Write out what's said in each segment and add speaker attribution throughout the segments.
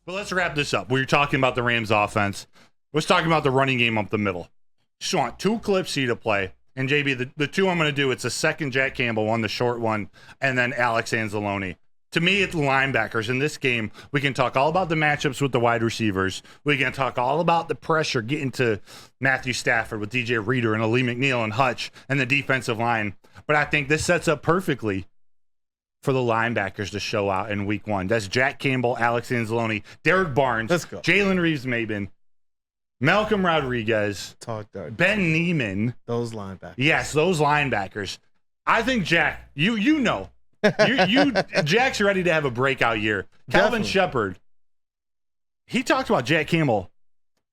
Speaker 1: But let's wrap this up. We were talking about the Rams offense. Let's talk about the running game up the middle. Just want 2 clips here to play. And JB, the 2 I'm going to do, it's a second Jack Campbell one, the short one, and then Alex Anzalone. To me, it's linebackers. In this game, we can talk all about the matchups with the wide receivers. We can talk all about the pressure getting to Matthew Stafford with DJ Reader and Ali McNeil and Hutch and the defensive line. But I think this sets up perfectly for the linebackers to show out in week 1. That's Jack Campbell, Alex Anzalone, Derek Barnes, Jalen Reeves-Maybin, Malcolm Rodriguez, Ben Neiman.
Speaker 2: Those linebackers.
Speaker 1: Yes, those linebackers. I think Jack, you know, Jack's ready to have a breakout year. Calvin Shepard, he talked about Jack Campbell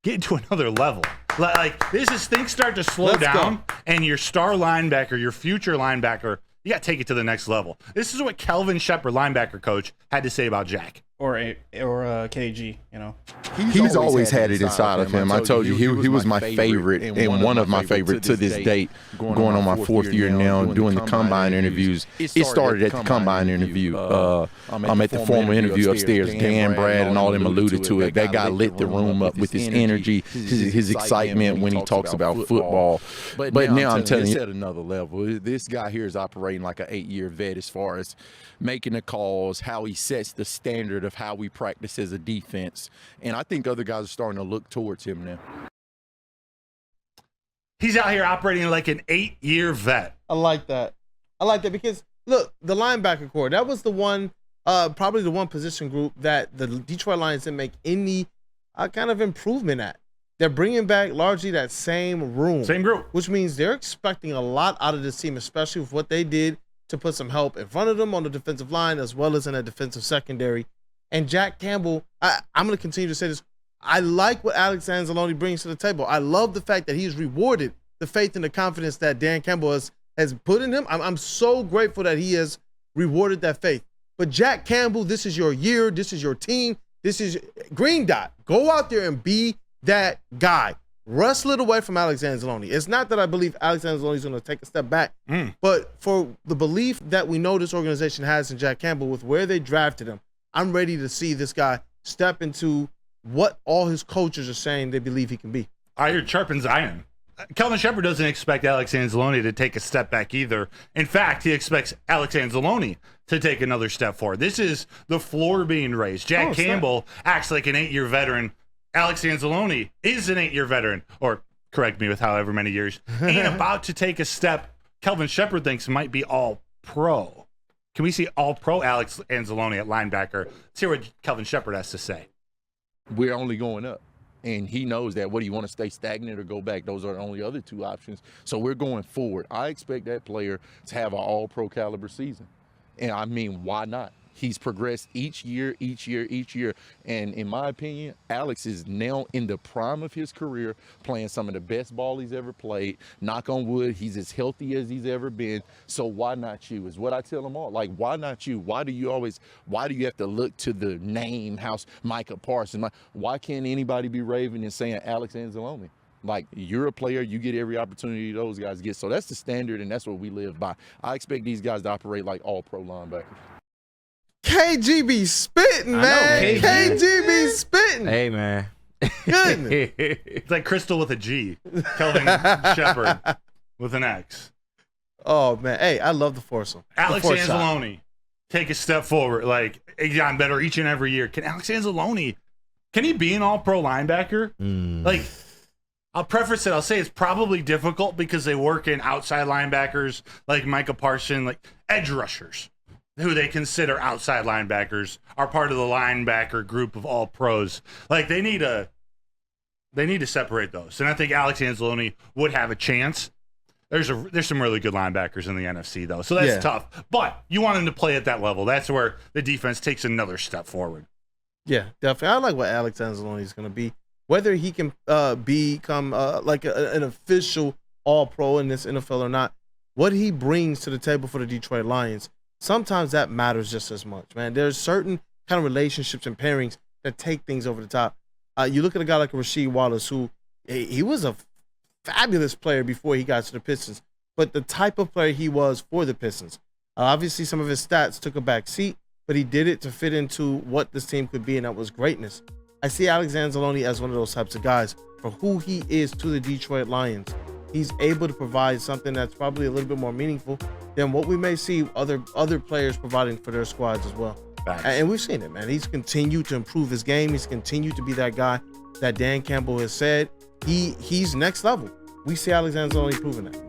Speaker 1: getting to another level. Like things start to slow down, and your star linebacker, your future linebacker, you got to take it to the next level. This is what Calvin Shepard, linebacker coach, had to say about Jack.
Speaker 3: Or KG, you know.
Speaker 4: He's always had it inside of him. I told you, he was my favorite and one of my favorites to this date. Going on my 4th year now, doing the combine interviews. It started at the combine interview. I'm at the formal interview upstairs. Dan, Brad, and all them alluded to it. That guy lit the room up with his energy, his excitement when he talks about football. But now I'm telling you, it's at another level. This guy here is operating like an 8-year vet as far as making the calls, how he sets the standard of how we practice as a defense. And I think other guys are starting to look towards him now.
Speaker 1: He's out here operating like an 8-year vet.
Speaker 2: I like that because, look, the linebacker core, that was the one, probably the one position group that the Detroit Lions didn't make any kind of improvement at. They're bringing back largely that same room.
Speaker 1: Same group.
Speaker 2: Which means they're expecting a lot out of this team, especially with what they did to put some help in front of them on the defensive line as well as in a defensive secondary. And Jack Campbell, I'm going to continue to say this. I like what Alex Anzalone brings to the table. I love the fact that he's rewarded the faith and the confidence that Dan Campbell has put in him. I'm so grateful that he has rewarded that faith. But Jack Campbell, this is your year. This is your team. This is Green Dot. Go out there and be that guy. Wrestle it away from Alex Anzalone. It's not that I believe Alex Anzalone is going to take a step back, but for the belief that we know this organization has in Jack Campbell with where they drafted him, I'm ready to see this guy step into what all his coaches are saying they believe he can be.
Speaker 1: Iron sharpens iron. Calvin Shepard doesn't expect Alex Anzalone to take a step back either. In fact, he expects Alex Anzalone to take another step forward. This is the floor being raised. Jack Campbell acts like an 8-year veteran. Alex Anzalone is an 8-year veteran, or correct me with however many years, and about to take a step Calvin Shepard thinks might be all-pro. Can we see all-pro Alex Anzalone at linebacker? Let's hear what Calvin Shepard has to say.
Speaker 4: We're only going up, and he knows that. What do you want to stay stagnant or go back? Those are the only other 2 options. So we're going forward. I expect that player to have an all-pro caliber season. And I mean, why not? He's progressed each year. And in my opinion, Alex is now in the prime of his career, playing some of the best ball he's ever played. Knock on wood, he's as healthy as he's ever been. So why not you? Is what I tell them all. Like, why not you? Why do you have to look to the name house, Micah Parsons? Why can't anybody be raving and saying Alex Anzalone? Like, you're a player, you get every opportunity those guys get. So that's the standard, and that's what we live by. I expect these guys to operate like all pro linebackers.
Speaker 2: KG be spitting, man. KG be spitting.
Speaker 5: Hey, man.
Speaker 2: Goodness.
Speaker 1: It's like Crystal with a G. Calvin Shepard with an X.
Speaker 2: Oh, man. Hey, I love the foursome.
Speaker 1: Alex Anzalone, take a step forward. Like, he's gotten better each and every year. Can Alex Anzalone, can he be an all-pro linebacker? Like, I'll preface it. I'll say it's probably difficult because they work in outside linebackers like Micah Parsons, like edge rushers, who they consider outside linebackers, are part of the linebacker group of all pros. Like, they need to separate those. And I think Alex Anzalone would have a chance. There's some really good linebackers in the NFC, though. So that's tough. But you want him to play at that level. That's where the defense takes another step forward.
Speaker 2: Yeah, definitely. I like what Alex Anzalone is going to be. Whether he can become like an official all-pro in this NFL or not, what he brings to the table for the Detroit Lions, sometimes that matters just as much, man. There's certain kind of relationships and pairings that take things over the top. You look at a guy like Rasheed Wallace, who he was a fabulous player before he got to the Pistons, but the type of player he was for the Pistons, obviously some of his stats took a back seat, but he did it to fit into what this team could be, and that was greatness. I see Alex Anzalone as one of those types of guys. For who he is to the Detroit Lions, he's able to provide something that's probably a little bit more meaningful than what we may see other players providing for their squads as well.
Speaker 1: Facts.
Speaker 2: And we've seen it, man. He's continued to improve his game. He's continued to be that guy that Dan Campbell has said he's next level. We see Alex Anzalone proving that.